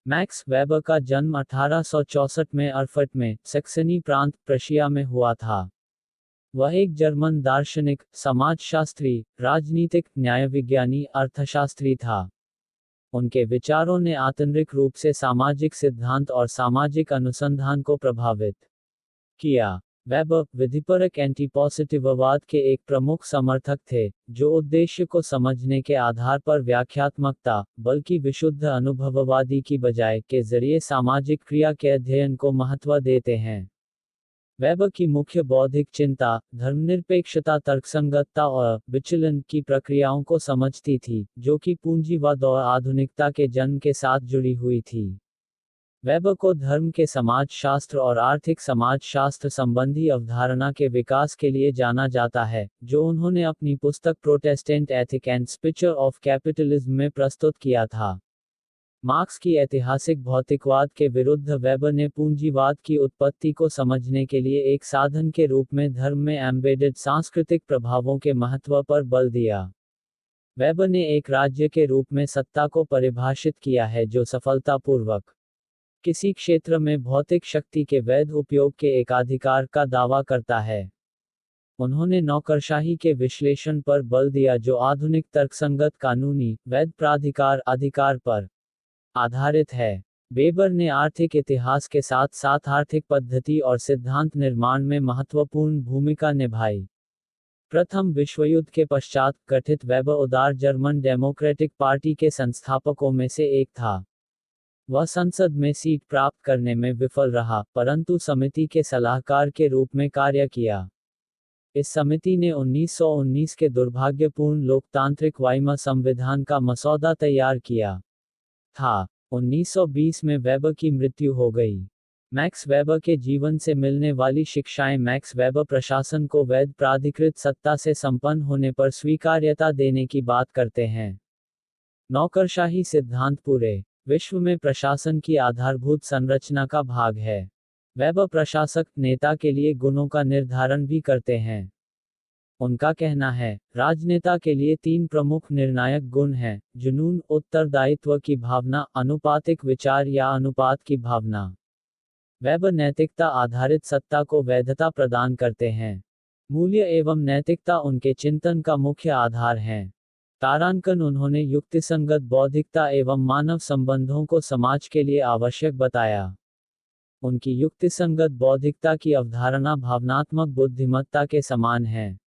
Max weber का जन्म 1864 में अरफट में, सैक्सनी प्रांत, प्रशिया में हुआ था। वह एक जर्मन दार्शनिक, समाजशास्त्री, राजनीतिक, न्यायविज्ञानी, अर्थशास्त्री था। उनके विचारों ने आंतरिक रूप से सामाजिक सिद्धांत और सामाजिक अनुसंधान को प्रभावित किया। वेबर विधिपरक एंटी-पॉजिटिववाद के एक प्रमुख समर्थक थे, जो उद्देश्य को समझने के आधार पर व्याख्यात्मकता, बल्कि विशुद्ध अनुभववादी की बजाय के जरिए सामाजिक क्रिया के अध्ययन को महत्व देते हैं। वेबर की मुख्य बौद्धिक चिंता, धर्मनिरपेक्षता, तर्कसंगतता और विचलन की प्रक्रियाओं को समझती थी, जो कि पूंजीवाद और आधुनिकता के जन्म के साथ जुड़ी हुई थी। वेबर को धर्म के समाजशास्त्र और आर्थिक समाजशास्त्र संबंधी अवधारणा के विकास के लिए जाना जाता है, जो उन्होंने अपनी पुस्तक Protestant ethic and picture of capitalism में प्रस्तुत किया था। मार्क्स की ऐतिहासिक भौतिकवाद के विरुद्ध वेबर ने पूंजीवाद की उत्पत्ति को समझने के लिए एक साधन के रूप में धर्म में एम्बेडेड सांस्कृतिक प्रभावों के महत्व पर बल दिया। वेबर ने एक राज्य के रूप में सत्ता को परिभाषित किया है जो सफलतापूर्वक किसी क्षेत्र में भौतिक शक्ति के वैध उपयोग के एकाधिकार का दावा करता है। उन्होंने नौकरशाही के विश्लेषण पर बल दिया जो आधुनिक तर्कसंगत कानूनी, वैध प्राधिकार अधिकार पर आधारित है। वेबर ने आर्थिक इतिहास के साथ साथ आर्थिक पद्धति और सिद्धांत निर्माण में महत्वपूर्ण भूमिका निभाई। प्रथम विश्वयुद्ध के पश्चात गठित वेबर उदार जर्मन डेमोक्रेटिक पार्टी के संस्थापकों में से एक था। वह संसद में सीट प्राप्त करने में विफल रहा, परंतु समिति के सलाहकार के रूप में कार्य किया। इस समिति ने 1919 के दुर्भाग्यपूर्ण लोकतांत्रिक वाइमर संविधान का मसौदा तैयार किया था। 1920 में वेबर की मृत्यु हो गई। मैक्स वेबर के जीवन से मिलने वाली शिक्षाएं मैक्स वेबर प्रशासन को वैध प्राधिकृत सत्ता से संपन्न होने पर स्वीकार्यता देने की बात करते हैं। नौकरशाही सिद्धांत पूरे विश्व में प्रशासन की आधारभूत संरचना का भाग है। वेबर प्रशासक नेता के लिए गुणों का निर्धारण भी करते हैं। उनका कहना है, राजनेता के लिए 3 प्रमुख निर्णायक गुण हैं: जुनून, उत्तरदायित्व की भावना, अनुपातिक विचार या अनुपात की भावना। वेबर नैतिकता आधारित सत्ता को वैधता प्रदान करते हैं। मूल्य एवं नैतिकता उनके चिंतन का मुख्य आधार हैं। तारांकन उन्होंने युक्तिसंगत बौद्धिकता एवं मानव संबंधों को समाज के लिए आवश्यक बताया। उनकी युक्तिसंगत बौद्धिकता की अवधारणा भावनात्मक बुद्धिमत्ता के समान है।